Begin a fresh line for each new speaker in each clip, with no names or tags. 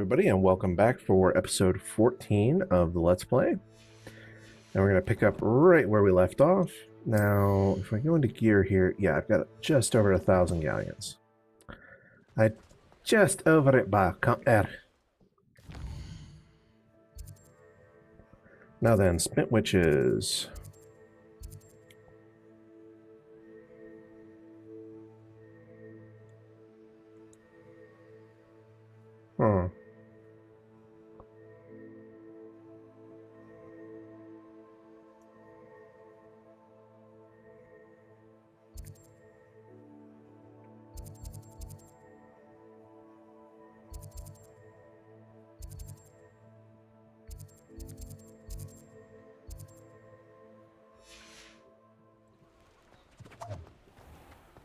everybody, and welcome back for episode 14 of the Let's Play. And we're going to pick up right where we left off. Now, if I go into gear here, yeah, I've got just over 1,000 galleons. I just over it, by come there. Now then, spent witches. Huh.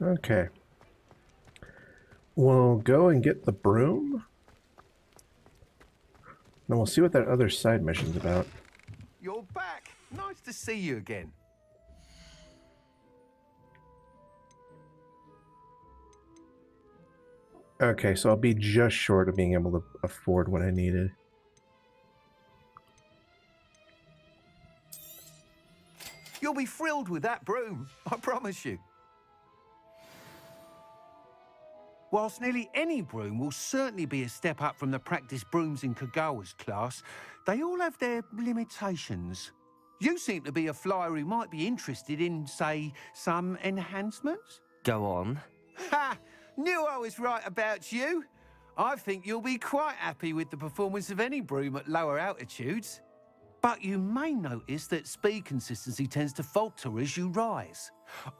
Okay. We'll go and get the broom. Then we'll see what that other side mission's about.
You're back. Nice to see you again.
Okay, so I'll be just short of being able to afford what I needed.
You'll be thrilled with that broom, I promise you. Whilst nearly any broom will certainly be a step up from the practice brooms in Kagawa's class, they all have their limitations. You seem to be a flyer who might be interested in, say, some enhancements?
Go on.
Ha! Knew I was right about you. I think you'll be quite happy with the performance of any broom at lower altitudes. But you may notice that speed consistency tends to falter as you rise.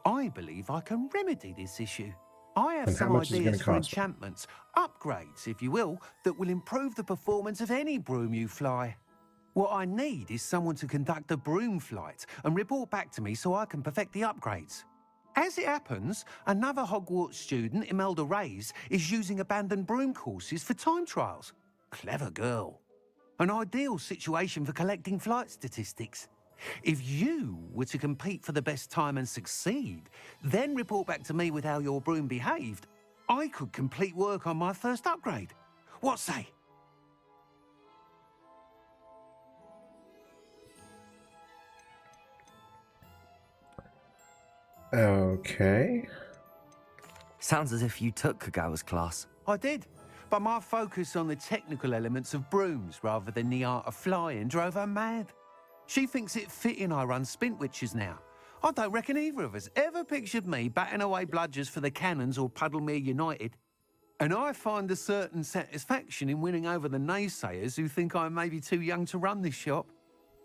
I believe I can remedy this issue. I have
And how
some
much is it gonna
ideas for
cost me?
enchantments, upgrades, if you will, that will improve the performance of any broom you fly. What I need is someone to conduct a broom flight and report back to me so I can perfect the upgrades. As it happens, another Hogwarts student, Imelda Reyes, is using abandoned broom courses for time trials. Clever girl. An ideal situation for collecting flight statistics. If you were to compete for the best time and succeed, then report back to me with how your broom behaved, I could complete work on my first upgrade. What say?
Okay.
Sounds as if you took Kagawa's class.
I did, but my focus on the technical elements of brooms rather than the art of flying drove her mad. She thinks it fitting I run Spint Witches now. I don't reckon either of us ever pictured me batting away bludgers for the Cannons or Puddlemere United. And I find a certain satisfaction in winning over the naysayers who think I may be too young to run this shop.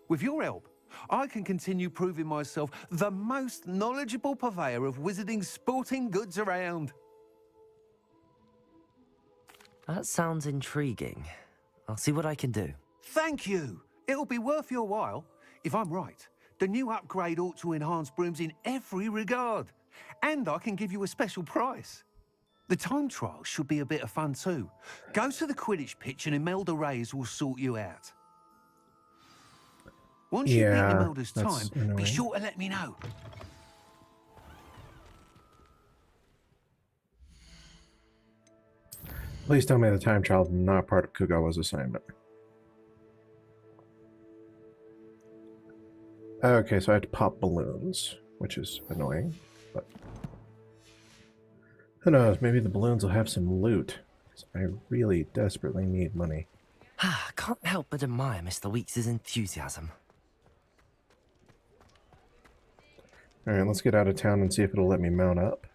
With your help, I can continue proving myself the most knowledgeable purveyor of wizarding sporting goods around.
That sounds intriguing. I'll see what I can do.
Thank you. It'll be worth your while. If I'm right, the new upgrade ought to enhance brooms in every regard. And I can give you a special price. The time trial should be a bit of fun too. Go to the Quidditch pitch and Imelda Reyes will sort you out. Once you beat
Yeah,
Imelda's
that's
time, be
annoying.
sure to let me know.
Please tell me the time trial is not part of Kugawa's assignment. Okay, so I have to pop balloons, which is annoying, but who knows, maybe the balloons will have some loot, because I really desperately need money.
Can't help but admire Mr. Weeks' enthusiasm.
Alright, let's get out of town and see if it'll let me mount up.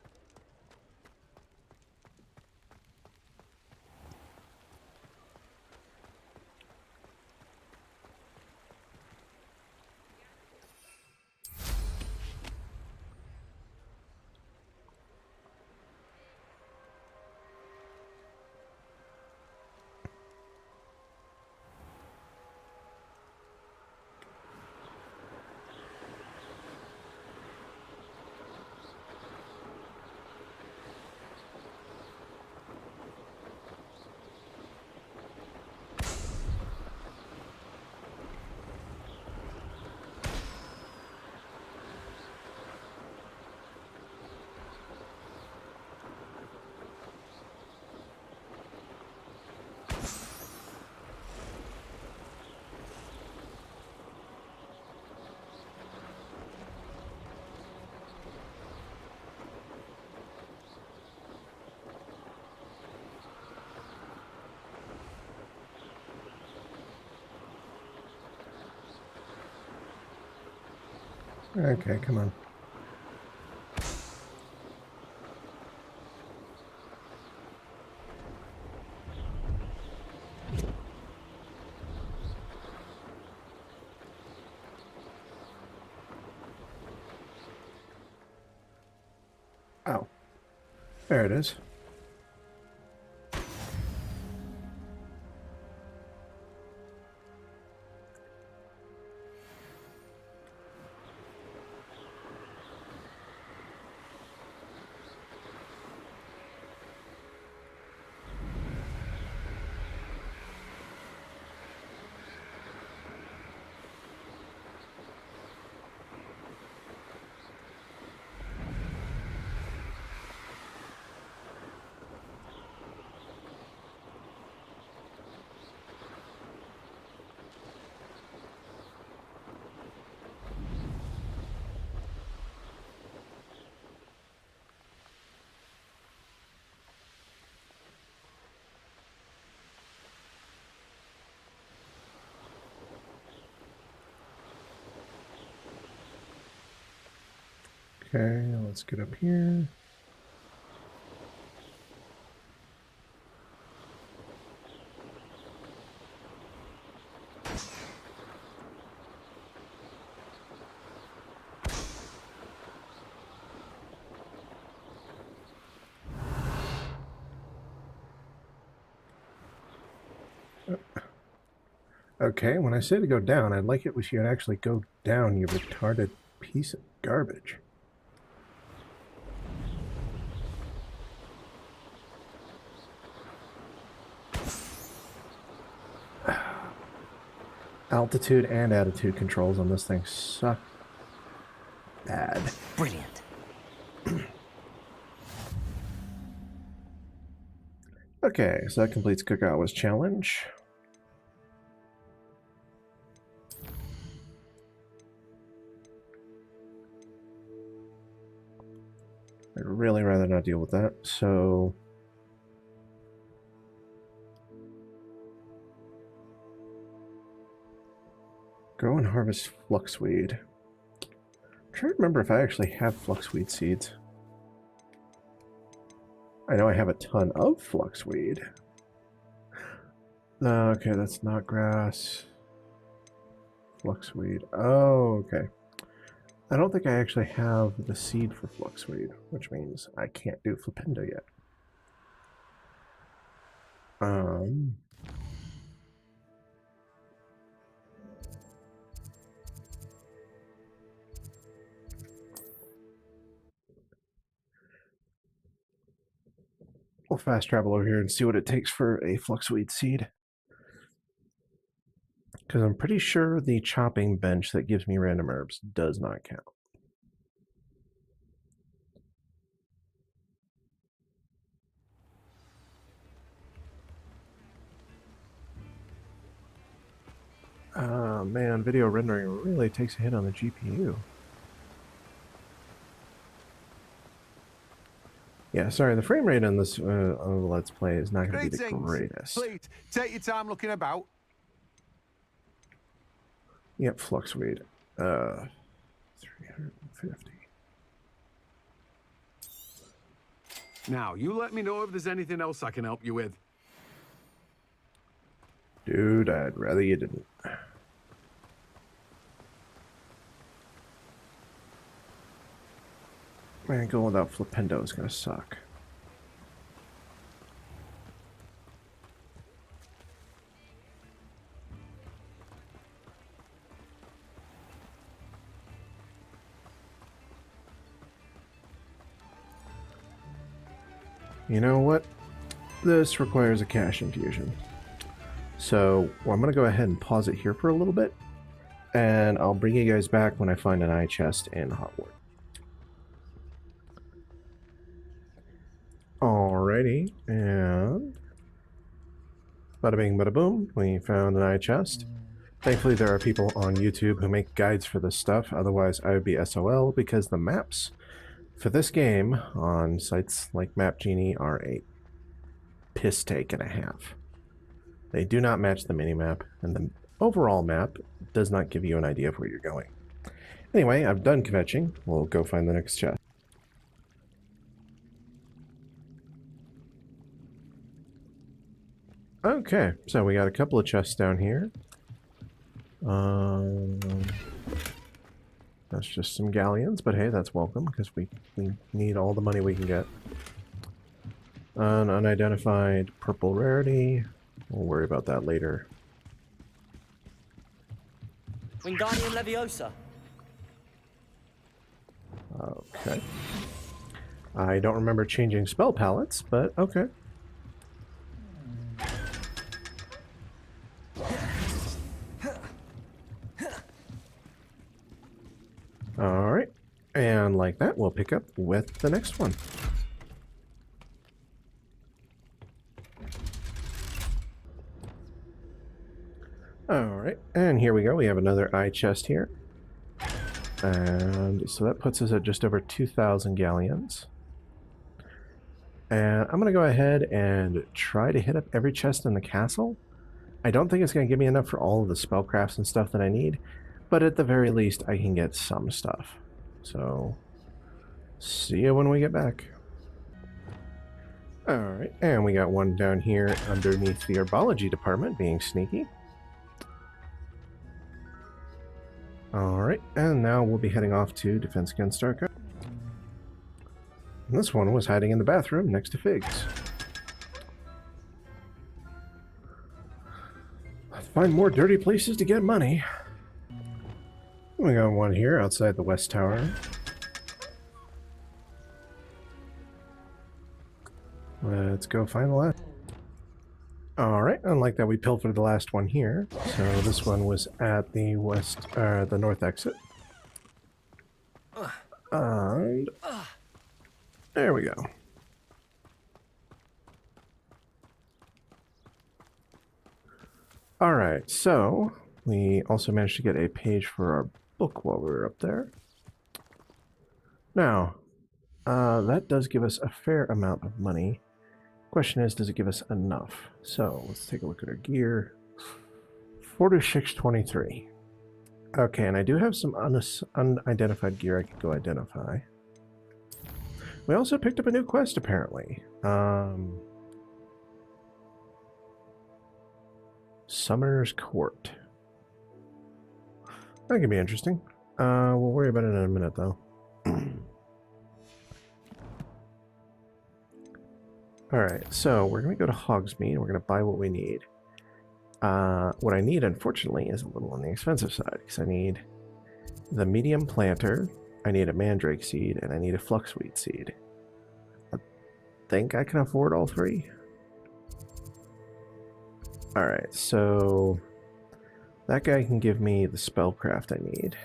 Okay, come on. Oh, there it is. Okay, let's get up here. Okay, when I say to go down, I'd like it wish you'd actually go down, you retarded piece of garbage. Altitude and attitude controls on this thing suck bad.
Brilliant.
Okay, so that completes Kagawa's challenge. I'd really rather not deal with that, so... Grow and harvest fluxweed. I'm trying to remember if I actually have fluxweed seeds. I know I have a ton of fluxweed. Okay, that's not grass. Fluxweed. Oh, okay. I don't think I actually have the seed for fluxweed, which means I can't do flipendo yet. We'll fast travel over here and see what it takes for a fluxweed seed. Because I'm pretty sure the chopping bench that gives me random herbs does not count. Oh man, video rendering really takes a hit on the GPU. Yeah, sorry, the frame rate on this on the Let's Play is not going to be the greatest.
Please, take your time looking about.
Yep, fluxweed. 350.
Now, you let me know if there's anything else I can help you with.
Dude, I'd rather you didn't. Man, going without flipendo is going to suck. You know what? This requires a cash infusion. So I'm going to go ahead and pause it here for a little bit, and I'll bring you guys back when I find an eye chest in Hogwarts. Alrighty, and bada bing, bada boom, we found an eye chest. Thankfully, there are people on YouTube who make guides for this stuff, otherwise I would be SOL, because the maps for this game on sites like Map Genie are a piss take and a half. They do not match the minimap, and the overall map does not give you an idea of where you're going. Anyway, I've done kvetching. We'll go find the next chest. Okay, so we got a couple of chests down here. That's just some galleons, but hey, that's welcome because we need all the money we can get. An unidentified purple rarity. We'll worry about that later.
Wingardium Leviosa.
Okay. I don't remember changing spell palettes, but okay. Alright. And like that, we'll pick up with the next one. Alright, and here we go. We have another eye chest here. And so that puts us at just over 2,000 galleons. And I'm going to go ahead and try to hit up every chest in the castle. I don't think it's going to give me enough for all of the spellcrafts and stuff that I need, but at the very least, I can get some stuff. So, see you when we get back. Alright, and we got one down here underneath the herbology department, being sneaky. Alright, and now we'll be heading off to Defense Against Dark Arts. And this one was hiding in the bathroom next to Figs. Let's find more dirty places to get money. We got one here outside the West Tower. Let's go find the last. Alright, unlike that we pilfered the last one here. So this one was at the the north exit. And there we go. Alright, so we also managed to get a page for our book while we were up there. Now, that does give us a fair amount of money. Question is, does it give us enough? So let's take a look at our gear. 4623. Okay, and I do have some unidentified gear I could go identify. We also picked up a new quest, apparently. Summoner's Court. That could be interesting. We'll worry about it in a minute, though. Alright, so we're going to go to Hogsmeade, and we're going to buy what we need. What I need, unfortunately, is a little on the expensive side, because I need the medium planter, I need a mandrake seed, and I need a fluxweed seed. I think I can afford all three. Alright, so that guy can give me the spellcraft I need.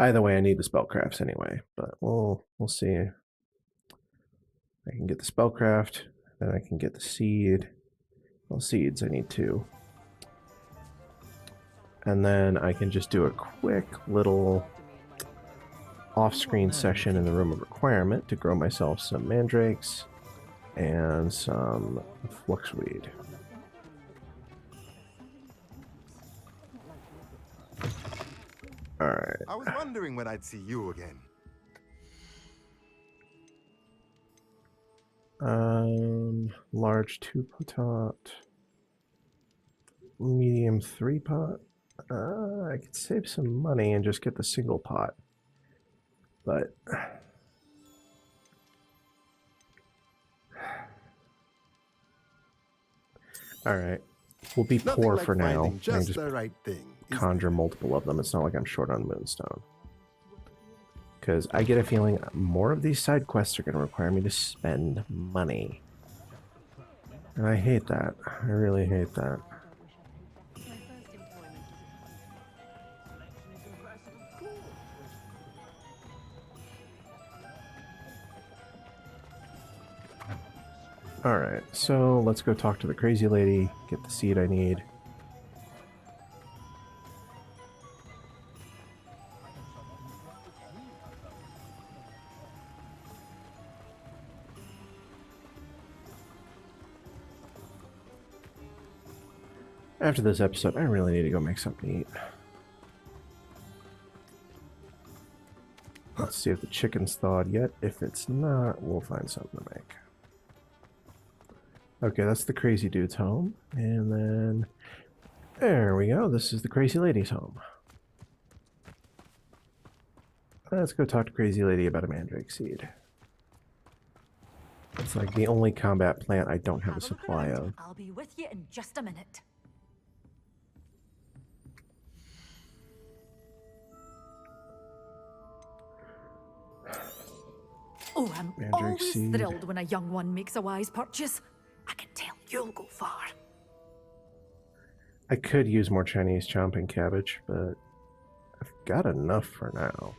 Either way, I need the spellcrafts anyway, but we'll see. I can get the spellcraft, then I can get the seed. Well, seeds, I need 2. And then I can just do a quick little off-screen session in the Room of Requirement to grow myself some mandrakes and some fluxweed. Alright.
I was wondering when I'd see you again.
Large 2-pot. Medium 3-pot. I could save some money and just get the single pot. But alright. We'll be
Nothing
poor
like
for now.
finding
I
just
just
the right thing.
conjure multiple of them. It's not like I'm short on moonstone. Because I get a feeling more of these side quests are going to require me to spend money. And I hate that. I really hate that. Alright, so let's go talk to the crazy lady, get the seed I need. After this episode, I really need to go make something to eat. Let's see if the chicken's thawed yet. If it's not, we'll find something to make. Okay, that's the crazy dude's home. And then, there we go. This is the crazy lady's home. Let's go talk to crazy lady about a mandrake seed. It's like the only combat plant I don't have a supply of.
I'll be with you in just a minute. Oh, I'm
Mandrake
always
seed.
thrilled when a young one makes a wise purchase. I can tell you'll go far.
I could use more Chinese chomping cabbage, but I've got enough for now.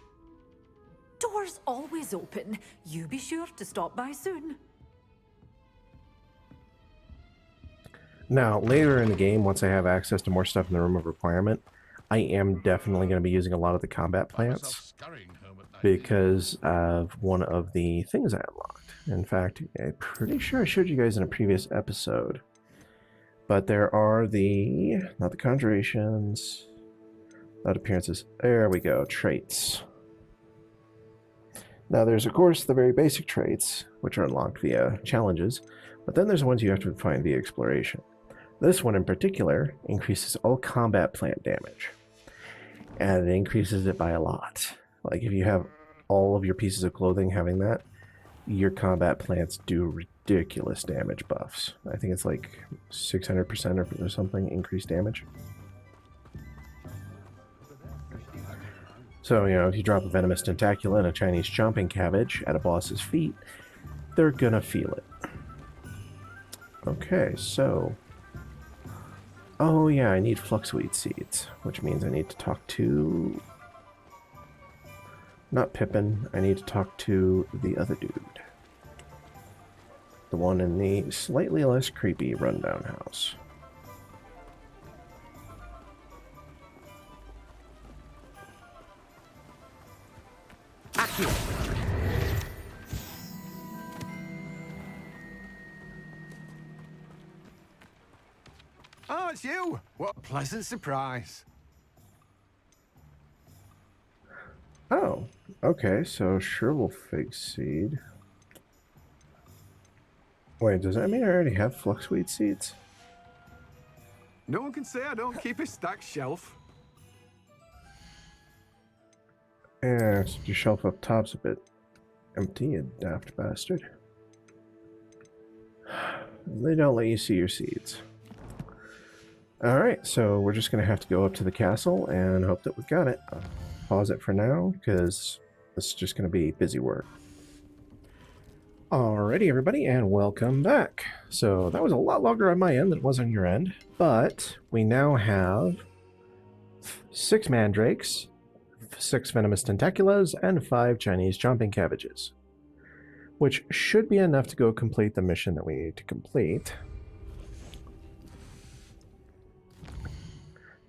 Doors always open. You be sure to stop by soon.
Now, later in the game, once I have access to more stuff in the Room of Requirement, I am definitely going to be using a lot of the combat plants because of one of the things I unlocked. In fact, I'm pretty sure I showed you guys in a previous episode. But there are not the conjurations, not appearances. There we go, traits. Now there's, of course, the very basic traits, which are unlocked via challenges, but then there's the ones you have to find via exploration. This one in particular increases all combat plant damage, and it increases it by a lot. Like if you have all of your pieces of clothing having that, your combat plants do ridiculous damage buffs. I think it's like 600% or something increased damage. So, if you drop a venomous tentacula and a Chinese chomping cabbage at a boss's feet, they're gonna feel it. Okay, so... Oh yeah, I need fluxweed seeds, which means I need to talk to... Not Pippin, I need to talk to the other dude. The one in the slightly less creepy rundown house.
Oh, it's you! What a pleasant surprise.
Oh, okay, so Sherlock fig seed. Wait, does that mean I already have fluxweed seeds?
No one can say I don't keep a stacked shelf.
Yeah, so your shelf up top's a bit empty, you daft bastard. They don't let you see your seeds. Alright, so we're just going to have to go up to the castle and hope that we've got it. Pause it for now, because this is just going to be busy work. Alrighty, everybody, and welcome back. So that was a lot longer on my end than it was on your end, but we now have 6 mandrakes, 6 venomous tentaculas, and 5 Chinese chomping cabbages, which should be enough to go complete the mission that we need to complete.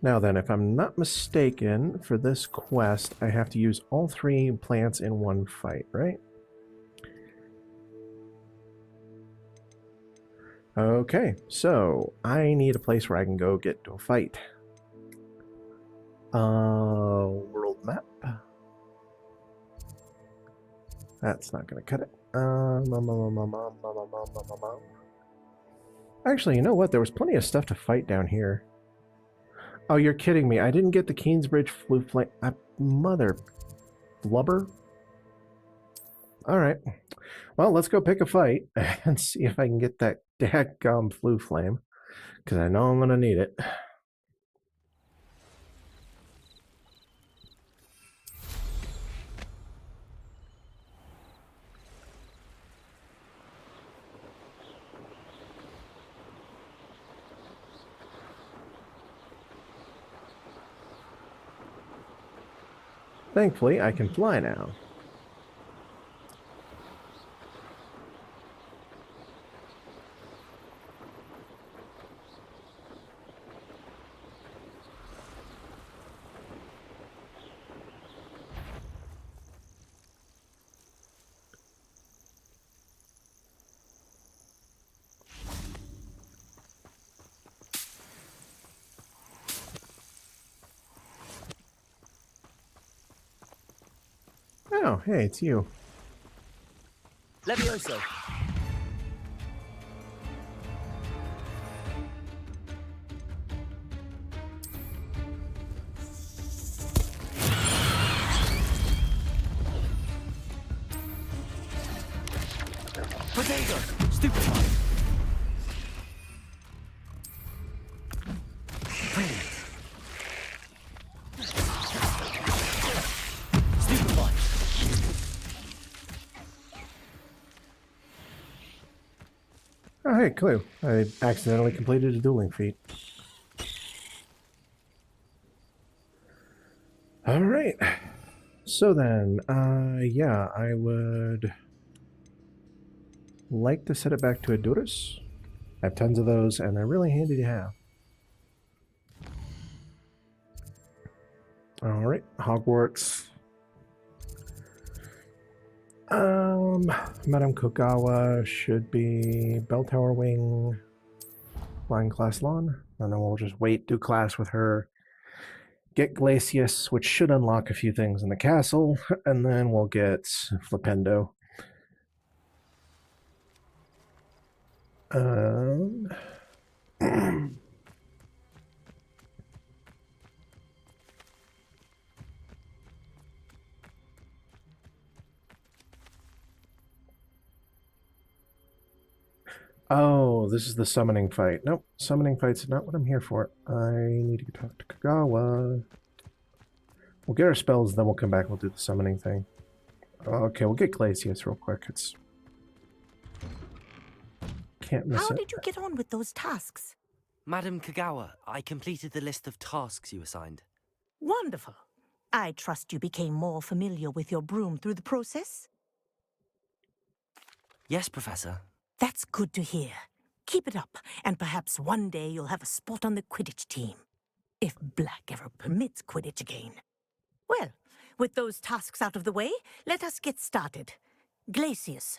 Now then, if I'm not mistaken, for this quest, I have to use all 3 plants in one fight, right? Okay, so I need a place where I can go get to a fight. World map. That's not gonna cut it. Actually, you know what? There was plenty of stuff to fight down here. Oh, you're kidding me. I didn't get the Queensbridge Flu Flame. Mother blubber. Alright. Well, let's go pick a fight and see if I can get that dadgum Flu Flame. Because I know I'm going to need it. Thankfully, I can fly now. Oh, hey, it's you.
Levioso. Potato. Stupefy. Brilliant. Stupefy.
Oh, hey, Clue. I accidentally completed a dueling feat. All right. So then, yeah, I would like to set it back to Adurus. I have tons of those, and they're really handy to have. All right, Hogwarts. Madame Kogawa should be Bell Tower Wing, Flying Class Lawn, and then we'll just wait, do class with her, get Glacius, which should unlock a few things in the castle, and then we'll get Flipendo. Oh, this is the summoning fight. Nope, summoning fight's not what I'm here for. I need to talk to Kagawa. We'll get our spells, then we'll come back and we'll do the summoning thing. Okay, we'll get Glacius real quick. It's can't miss
How
it.
did you get on with those tasks?
Madam Kagawa, I completed the list of tasks you assigned.
Wonderful. I trust you became more familiar with your broom through the process?
Yes, Professor.
That's good to hear. Keep it up, and perhaps one day you'll have a spot on the Quidditch team. If Black ever permits Quidditch again. Well, with those tasks out of the way, let us get started. Glacius.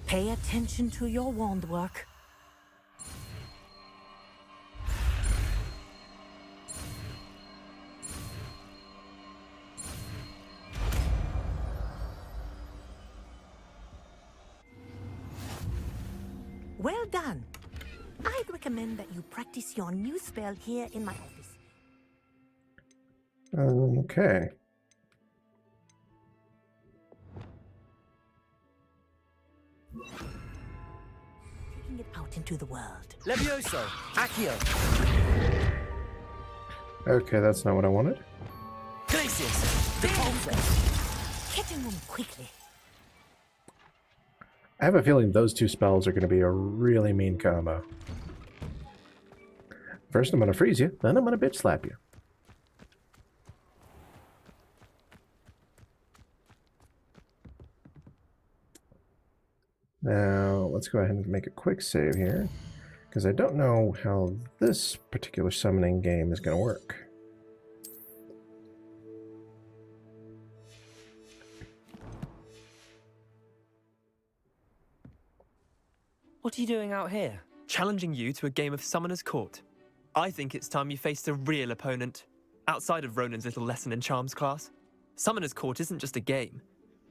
Pay attention to your wand work. Well done. I'd recommend that you practice your new spell here in my office.
Okay.
Taking it out into the world.
Levioso. Accio.
Okay, that's not what I wanted.
Glacius. Repulsor.
Catching them quickly.
I have a feeling those two spells are going to be a really mean combo. First, I'm going to freeze you, then I'm going to bitch slap you. Now, let's go ahead and make a quick save here, because I don't know how this particular summoning game is going to work.
What are you doing out here?
Challenging you to a game of Summoner's Court. I think it's time you faced a real opponent, outside of Ronan's little lesson in charms class. Summoner's Court isn't just a game.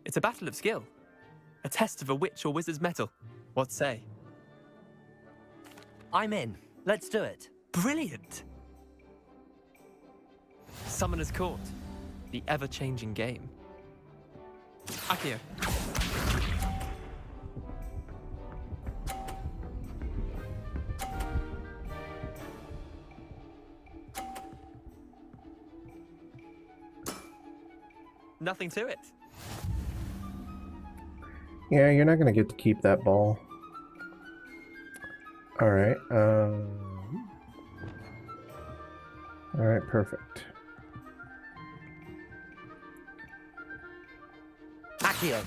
It's a battle of skill. A test of a witch or wizard's mettle. What say?
I'm in. Let's do it.
Brilliant! Summoner's Court. The ever-changing game. Accio. Nothing to it.
Yeah, you're not going to get to keep that ball. Alright, alright, perfect.
Accio.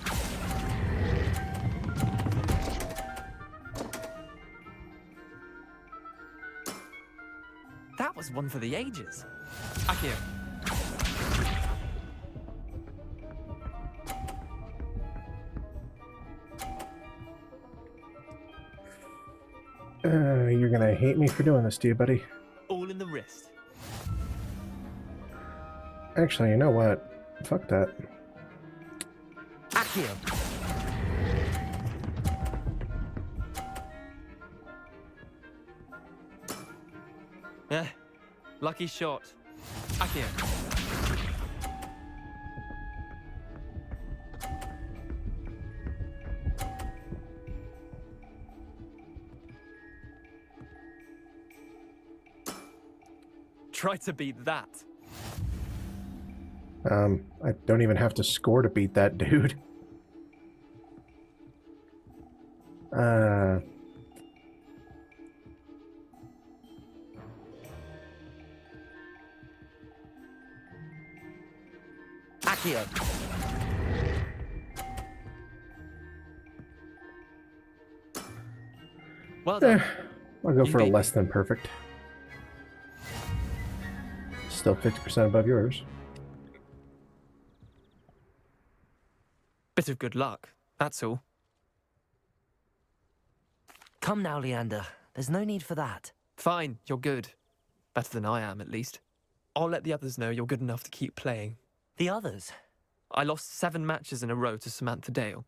That was one for the ages. Accio.
You're going to hate me for doing this to you, buddy.
All in the wrist.
Actually, you know what? fuck that.
Accio.
Eh, lucky shot. Accio. Try to beat that.
I don't even have to score to beat that dude.
Accio.
Well done.
I'll go
You
for a
beat
less than perfect. Still 50% above yours.
Bit of good luck, that's all.
Come now, Leander. There's no need for that.
Fine, you're good. Better than I am, at least. I'll let the others know you're good enough to keep playing.
The others?
I lost 7 matches in a row to Samantha Dale.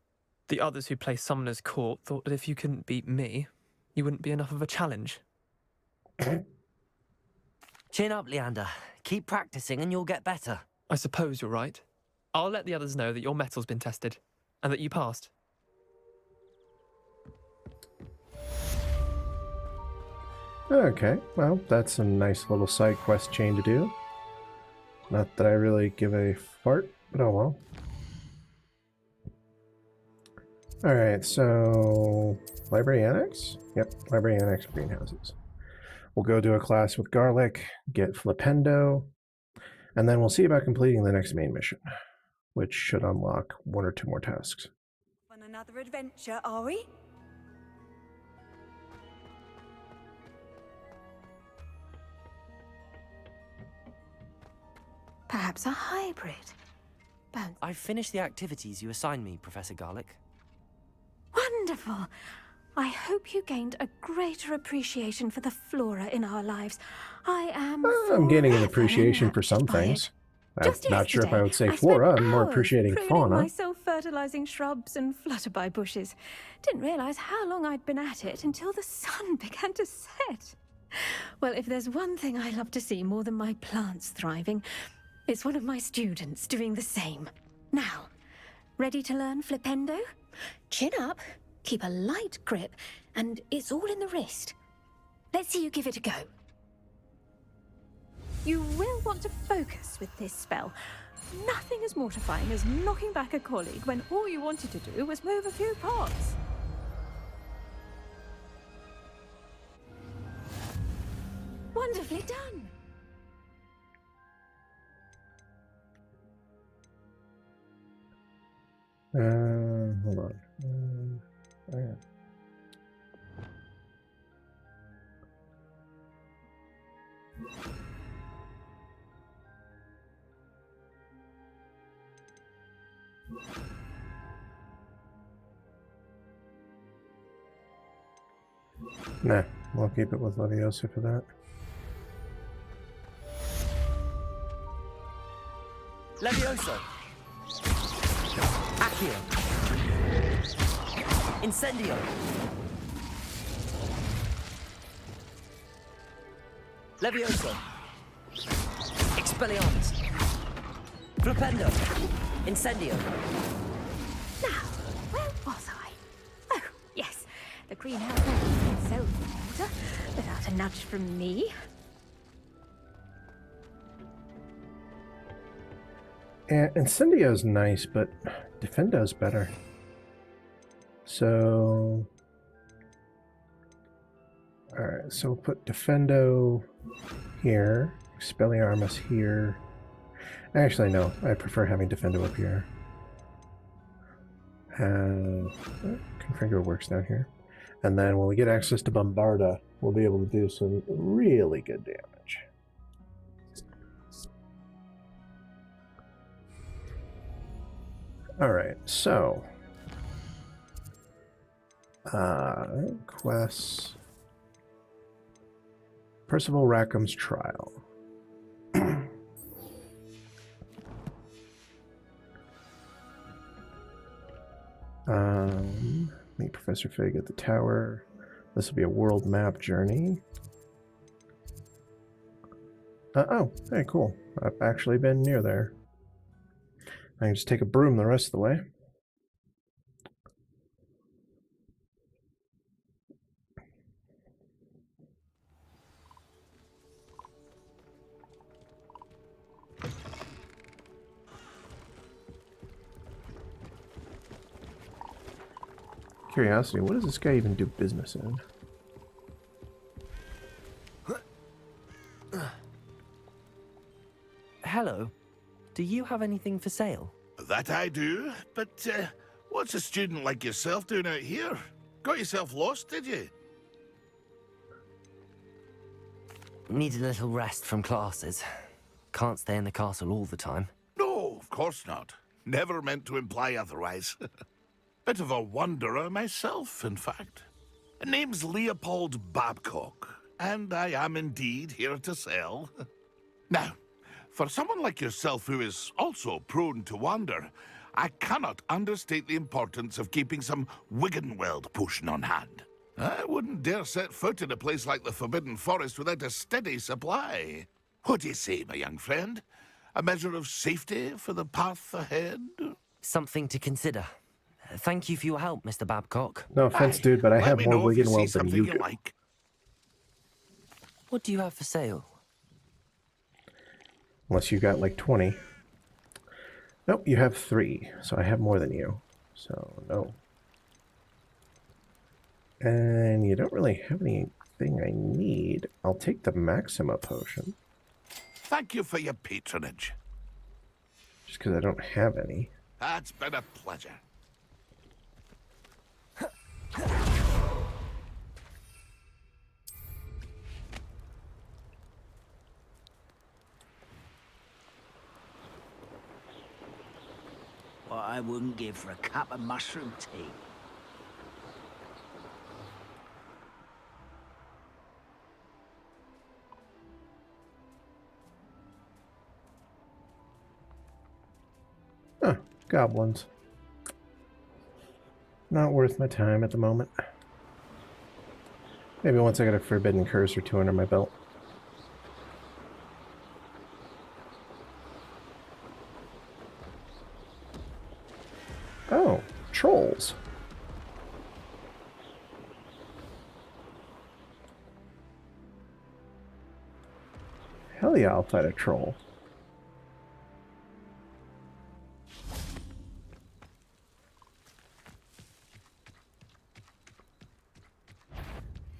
The others who play Summoner's Court thought that if you couldn't beat me, you wouldn't be enough of a challenge.
Chin up, Leander. Keep practicing and you'll get better.
I suppose you're right. I'll let the others know that your metal's been tested, and that you passed.
Okay, well, that's a nice little side quest chain to do. Not that I really give a fart, but oh well. Alright, so... Library Annex? Yep, Library Annex greenhouses. We'll go do a class with Garlic, get Flipendo, and then we'll see about completing the next main mission, which should unlock 1 or 2 more tasks.
On another adventure, are we? Perhaps a hybrid. Bones.
I've finished the activities you assigned me, Professor Garlic.
Wonderful! I hope you gained a greater appreciation for the flora in our lives. I am.
I'm gaining an
forever
appreciation for some
enraptured by
things.
it.
I'm
Just
not sure if I
yesterday,
would say
spent
flora. I'm more
hours
appreciating
pruning
fauna.
my self-fertilizing shrubs and flutterby bushes. Didn't realize how long I'd been at it until the sun began to set. Well, if there's one thing I love to see more than my plants thriving, it's one of my students doing the same. Now, ready to learn Flipendo? Chin up, keep a light grip, and it's all in the wrist. Let's see you give it a go. You will want to focus with this spell. Nothing as mortifying as knocking back a colleague when all you wanted to do was move a few pots. Wonderfully done.
Hold on. Oh, yeah. Nah, we'll keep it with Leviosa for that.
Levioso. Accio. Incendio. Levioso. Expelliarmus. Flipendo. Incendio.
Now, where was I? Oh, yes. The greenhouse has itself in order, without a nudge from me.
And Incendio's nice, but Defendo's better. So... Alright, so we'll put Defendo here, Expelliarmus here. Actually, no, I prefer having Defendo up here. Configure works down here. And then when we get access to Bombarda, we'll be able to do some really good damage. Alright, so... quests... Percival Rackham's trial. Meet Professor Fig at the tower. This will be a world map journey. Oh, hey, cool. I've actually been near there. I can just take a broom the rest of the way. Curiosity, what does this guy even do business in?
Hello. Do you have anything for sale?
That I do, but what's a student like yourself doing out here? Got yourself lost, did you?
Need a little rest from classes. Can't stay in the castle all the time.
No, of course not. Never meant to imply otherwise. Bit of a wanderer myself, in fact. Name's Leopold Babcock, and I am indeed here to sell. Now, for someone like yourself who is also prone to wander, I cannot understate the importance of keeping some Wiggenweld potion on hand. I wouldn't dare set foot in a place like the Forbidden Forest without a steady supply. What do you say, my young friend? A measure of safety for the path ahead?
Something to consider. Thank you for your help, Mr. Babcock.
No offense, dude, but I
Let
have
me
more
know if you see
Wiggenweld than
something
you
you
do.
like.
What do you have for sale?
Unless you got like 20. Nope, you have 3, so I have more than you. So, no. And you don't really have anything I need. I'll take the Maxima potion,
Thank you for your patronage.
just because I don't have any.
That's been a pleasure.
What I wouldn't give for a cup of mushroom tea.
Huh, goblins. Not worth my time at the moment. Maybe once I get a Forbidden Curse or 2 under my belt. Oh, trolls. Hell yeah, I'll fight a troll.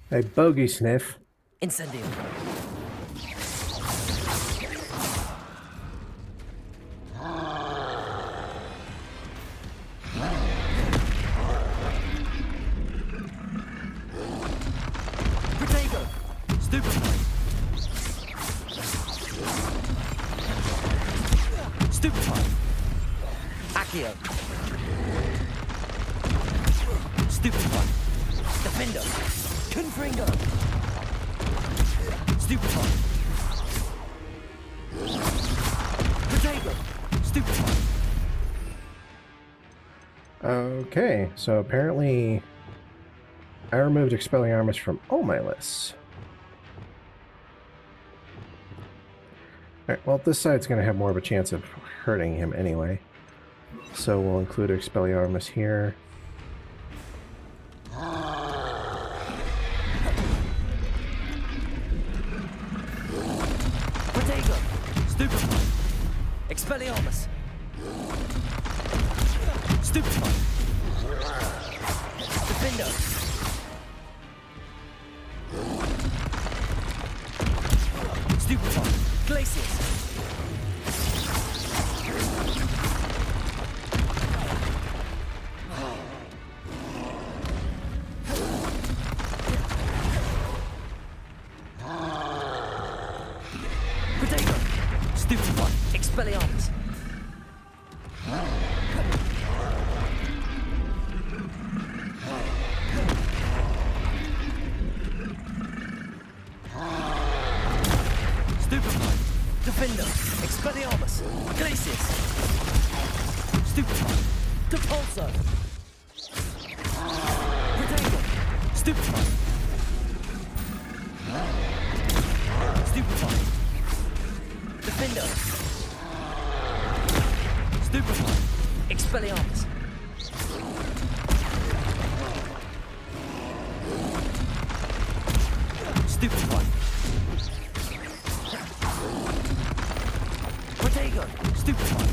Hey, bogey sniff.
Incendio. Protego. Stupefy. Stupefy. Accio. Stupefy. Defender. Confringo. Stupefy. Protego. Stupefy.
Okay, so apparently I removed Expelliarmus from all my lists. Alright, well, this side's going to have more of a chance of hurting him anyway. So we'll include Expelliarmus here.
Protego. Stupefy. Expelliarmus. Stupefy. Defender. Stupefy. Glacius. Protego. Stupefy. Expelliarmus. Stupefy. Stupefy. Defender. Stupefy. Expelliarmus. Stupefy. Protego. Stupefy.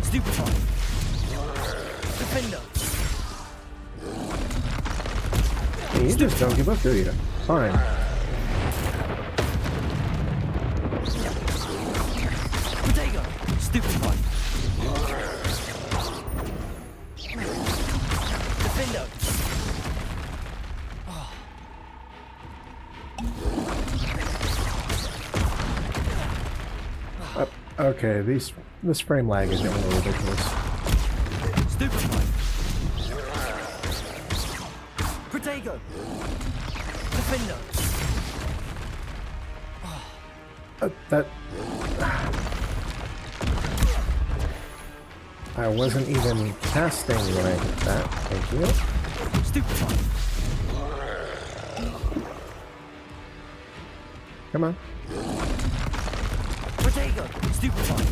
Stupefy. Defender.
Hey, you just don't give up, do you? Fine.
Protego. Stupefy. Defender.
Okay, this frame lag is getting a little ridiculous.
Stupefy. Protego. Defender.
That I wasn't even casting when I hit that. Thank you.
Stupefy.
Come on.
Protego. Stupefy.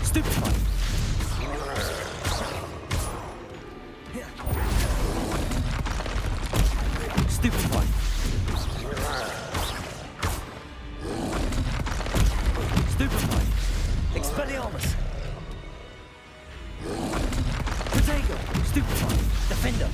Stupefy. Stupefy. Stupefy. Expelliarmus. Protego. Stupefy. Defender.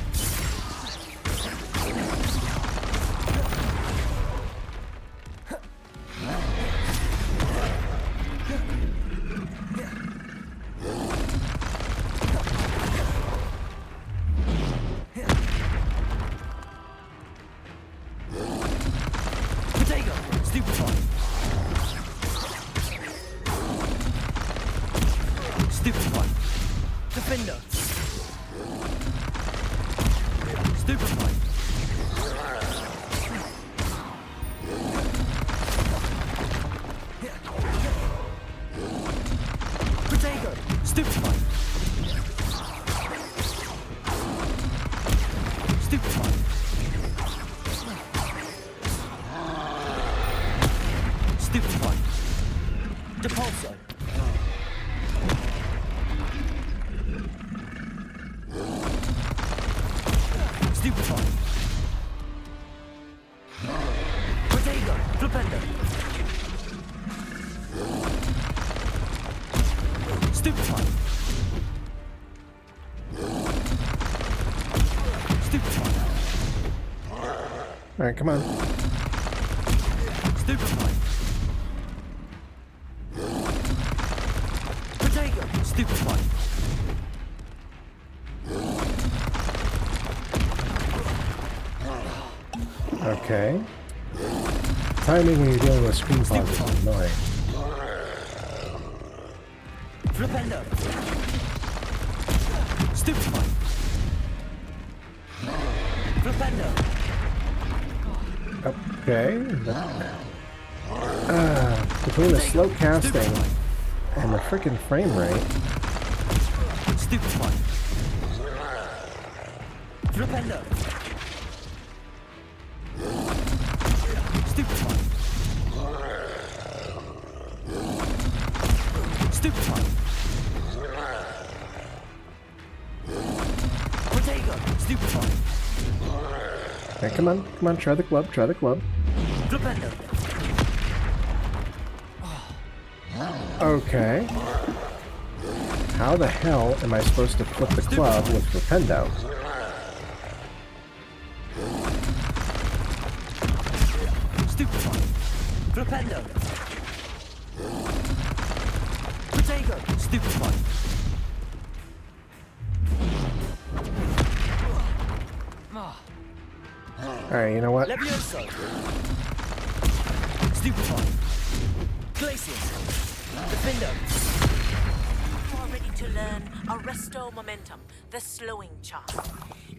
Protego. Stupefy. Stupefy. Defender. Stupefy. Protego. Stupefy. Stupefy. Stupefy. Depulso. Stupefy. Protego. Flipendo. Stupefy. Stupefy.
Alright, come on.
Stupefy. Protego. Stupefy.
Okay. Timing when you're dealing with screen pauses is annoying.
Flipendo. Stupefy. Flipendo.
Okay. Between the slow casting and the freaking frame rate.
Stupefy. Flipendo. Stupefy. Stupefy. Protego. Stupefy.
Okay, come on, try the club, try the club.
Flipendo.
Okay. How the hell am I supposed to flip the club with Flipendo?
Stupefy. Flipendo. Protego. Stupefy.
Alright, you know what?
Levioso. Stupefy. Glacius. Defender.
You are ready to learn Arresto Momentum, the slowing charm.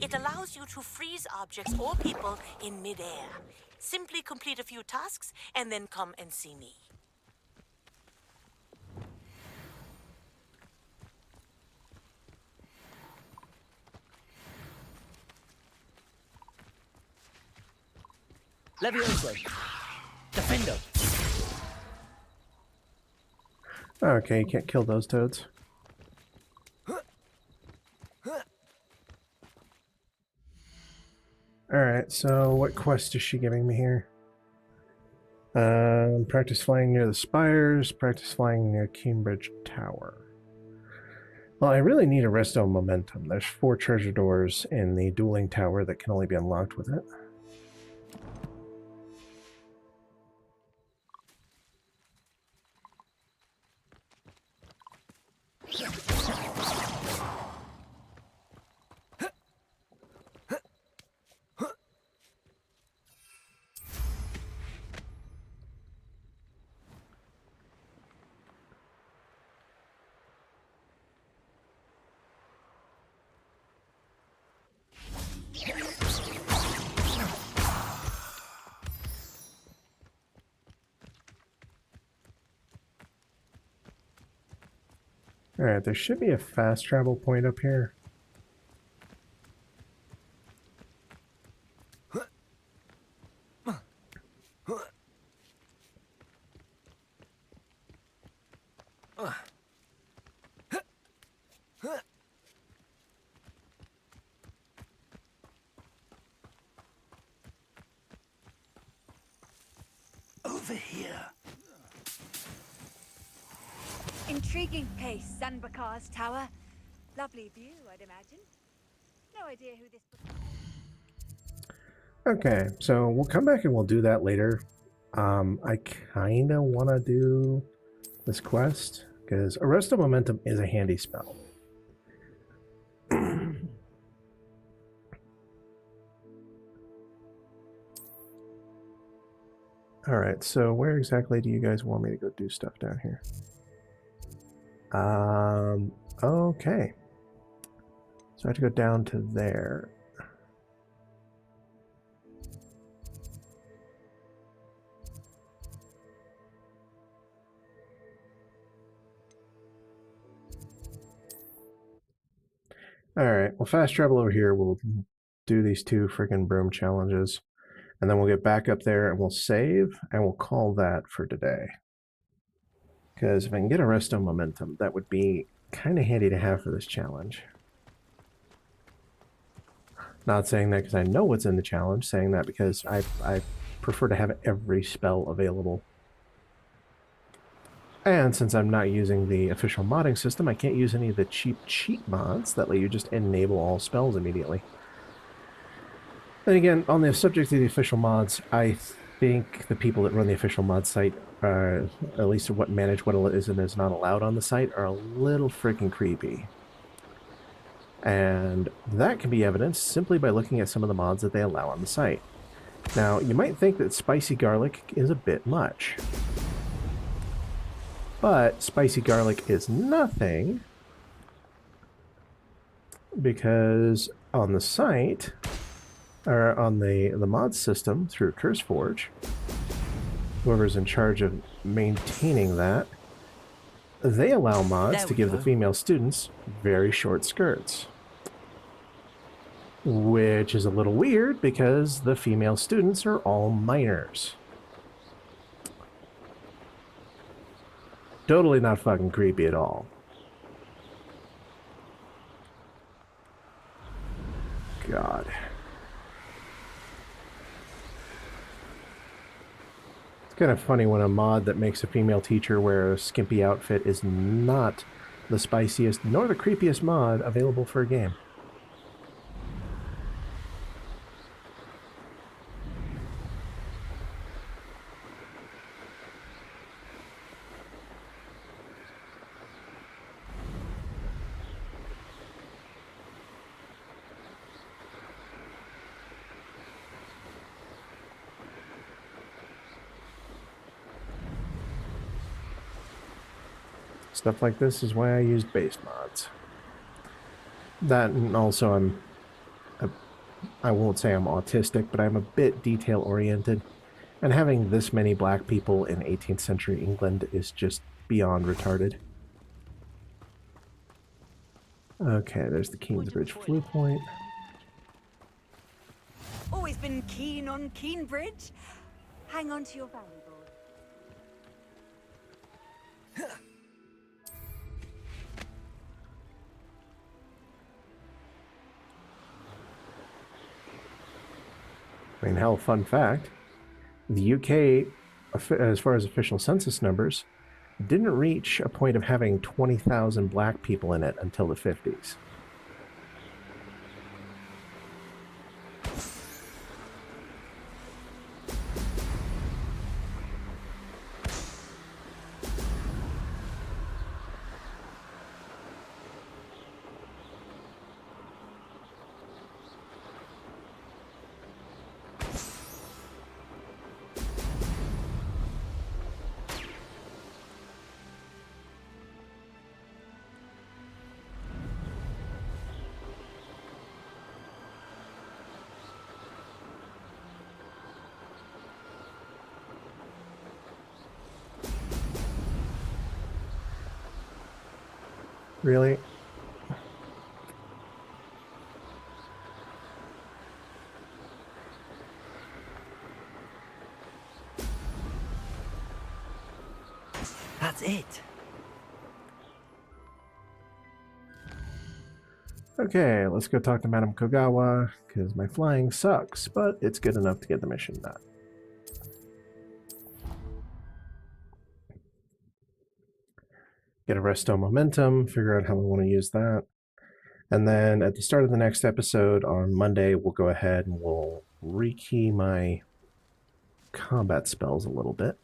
It allows you to freeze objects or people in midair. Simply complete a few tasks and then come and see me.
Levioso. Defendo.
Okay, you can't kill those toads. Alright, so what quest is she giving me here? Practice flying near the spires, practice flying near Cambridge Tower. Well, I really need Arresto Momentum. There's 4 treasure doors in the dueling tower that can only be unlocked with it. Alright, there should be a fast travel point up here.
Over here.
Intriguing place, Sanbakar's tower. Lovely view, I'd imagine. No idea who this...
Okay, so we'll come back and we'll do that later. I kind of want to do this quest, because Arresto Momentum is a handy spell. Alright, so where exactly do you guys want me to go do stuff down here? Okay. So I have to go down to there. Alright, well, fast travel over here. We'll do these 2 freaking broom challenges. And then we'll get back up there and we'll save, and we'll call that for today. Because if I can get Arresto Momentum, that would be kind of handy to have for this challenge. Not saying that because I know what's in the challenge, saying that because I prefer to have every spell available. And since I'm not using the official modding system, I can't use any of the cheap cheat mods that let you just enable all spells immediately. Then again, on the subject of the official mods, I think the people that run the official mod site, at least what manage what is and is not allowed on the site, are a little freaking creepy. And that can be evidenced simply by looking at some of the mods that they allow on the site. Now, you might think that spicy garlic is a bit much. But spicy garlic is nothing, because on the site, or on the mod system through CurseForge, whoever's in charge of maintaining that, they allow mods to give the female students very short skirts. Which is a little weird because the female students are all minors. Totally not fucking creepy at all. God. It's kind of funny when a mod that makes a female teacher wear a skimpy outfit is not the spiciest nor the creepiest mod available for a game. Stuff like this is why I used base mods. That, and also I'm I won't say I'm autistic, but I'm a bit detail-oriented. And having this many black people in 18th century England is just beyond retarded. Okay, there's the Queensbridge Flu Point.
Always been keen on Keenbridge. Hang on to your valuables.
I mean, hell, fun fact. The UK, as far as official census numbers, didn't reach a point of having 20,000 black people in it until the 50s. Really?
That's it.
Okay, let's go talk to Madame Kogawa, because my flying sucks, but it's good enough to get the mission done. Get a resto momentum, figure out how we want to use that. And then at the start of the next episode on Monday, we'll go ahead and we'll rekey my combat spells a little bit.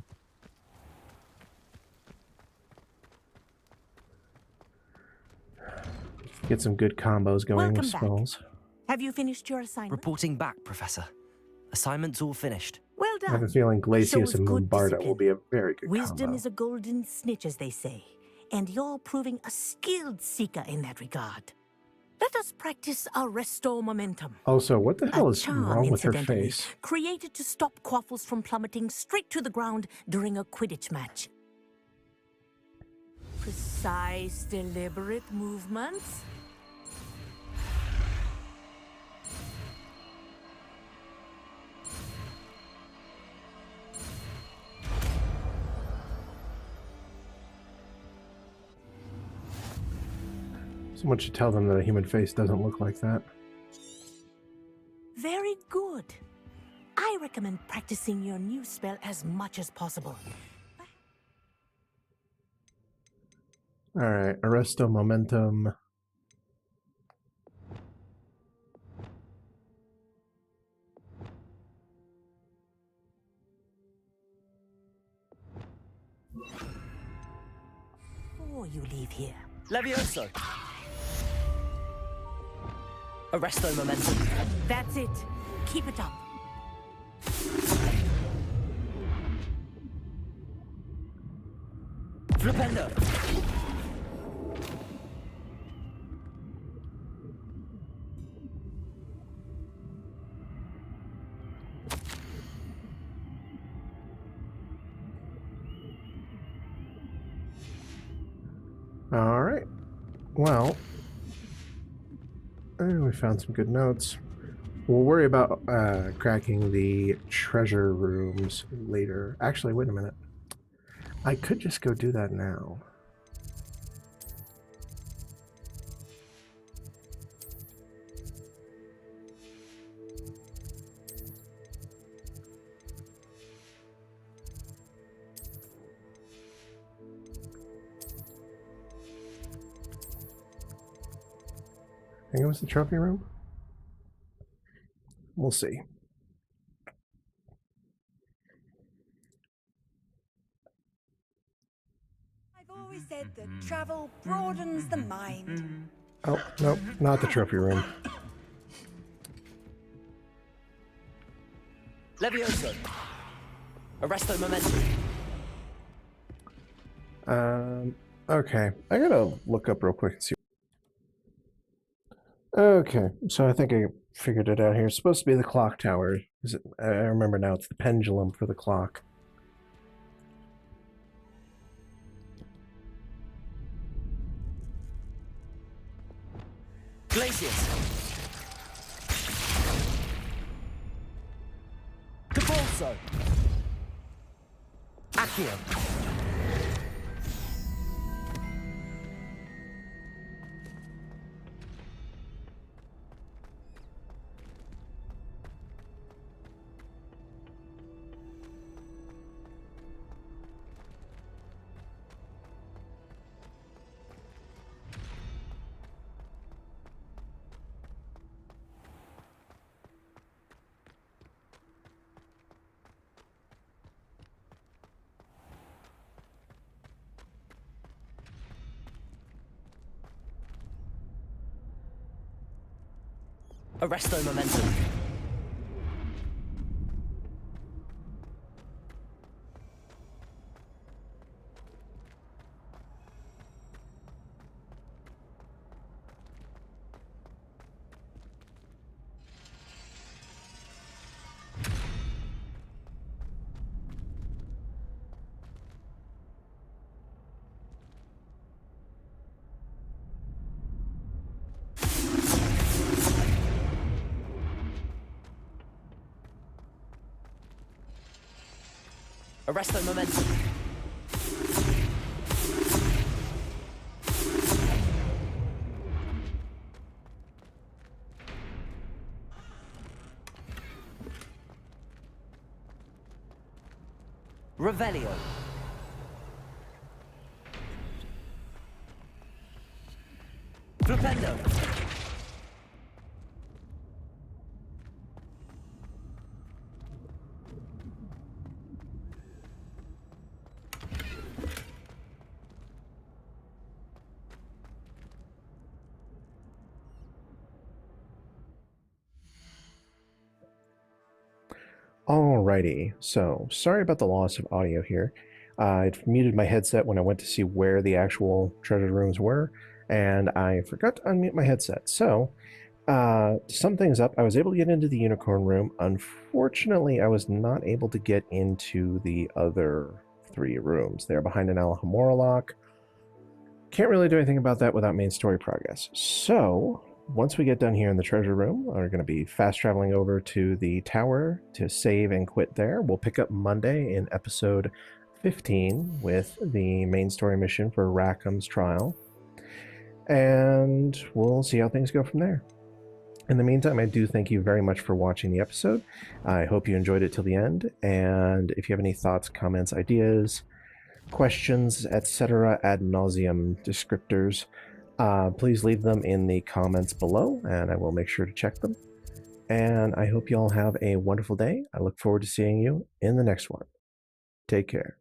Get some good combos going with spells.
Have you finished your assignment?
Reporting back, Professor. Assignment's all finished.
Well done.
I have a feeling Glacius and
good
Moonbarda
discipline.
will be a very good
Wisdom
combo.
is a golden snitch, as they say, and you're proving a skilled seeker in that regard. Let us practice our resto momentum.
Also, what the hell
A
is
charm,
wrong with her
incidentally,
face?
created to stop quaffles from plummeting straight to the ground during a Quidditch match. Precise, deliberate movements.
Someone should tell them that a human face doesn't look like that.
Very good. I recommend practicing your new spell as much as possible.
Alright, Arresto Momentum.
Before you leave here.
Levioso. Arresto momentum.
That's it. Keep it up.
Flipendo.
Alright. Well, we found some good notes. We'll worry about cracking the treasure rooms later. Actually, wait a minute. I could just go do that now. I think it was the trophy room. We'll see.
I've always said that travel broadens the mind.
Oh, nope, not the trophy room.
Levioso. Arresto momentum.
Okay. I gotta look up real quick and see. Okay, so I think I figured it out here. It's supposed to be the clock tower. I remember now, it's the pendulum for the clock.
Glacius. Capulso. Accio. Arresto momentum. Arresto momentum. Revelio. Flipendo.
Alrighty, so sorry about the loss of audio here. I'd muted my headset when I went to see where the actual treasure rooms were, and I forgot to unmute my headset. So, to sum things up, I was able to get into the unicorn room. Unfortunately, I was not able to get into the other 3 rooms. They're behind an Alhambra lock. Can't really do anything about that without main story progress. So, once we get done here in the treasure room, we're going to be fast traveling over to the tower to save and quit there. We'll pick up Monday in episode 15 with the main story mission for Rackham's trial. And we'll see how things go from there. In the meantime, I do thank you very much for watching the episode. I hope you enjoyed it till the end. And if you have any thoughts, comments, ideas, questions, etc., ad nauseum descriptors, please leave them in the comments below, and I will make sure to check them. And I hope you all have a wonderful day. I look forward to seeing you in the next one. Take care.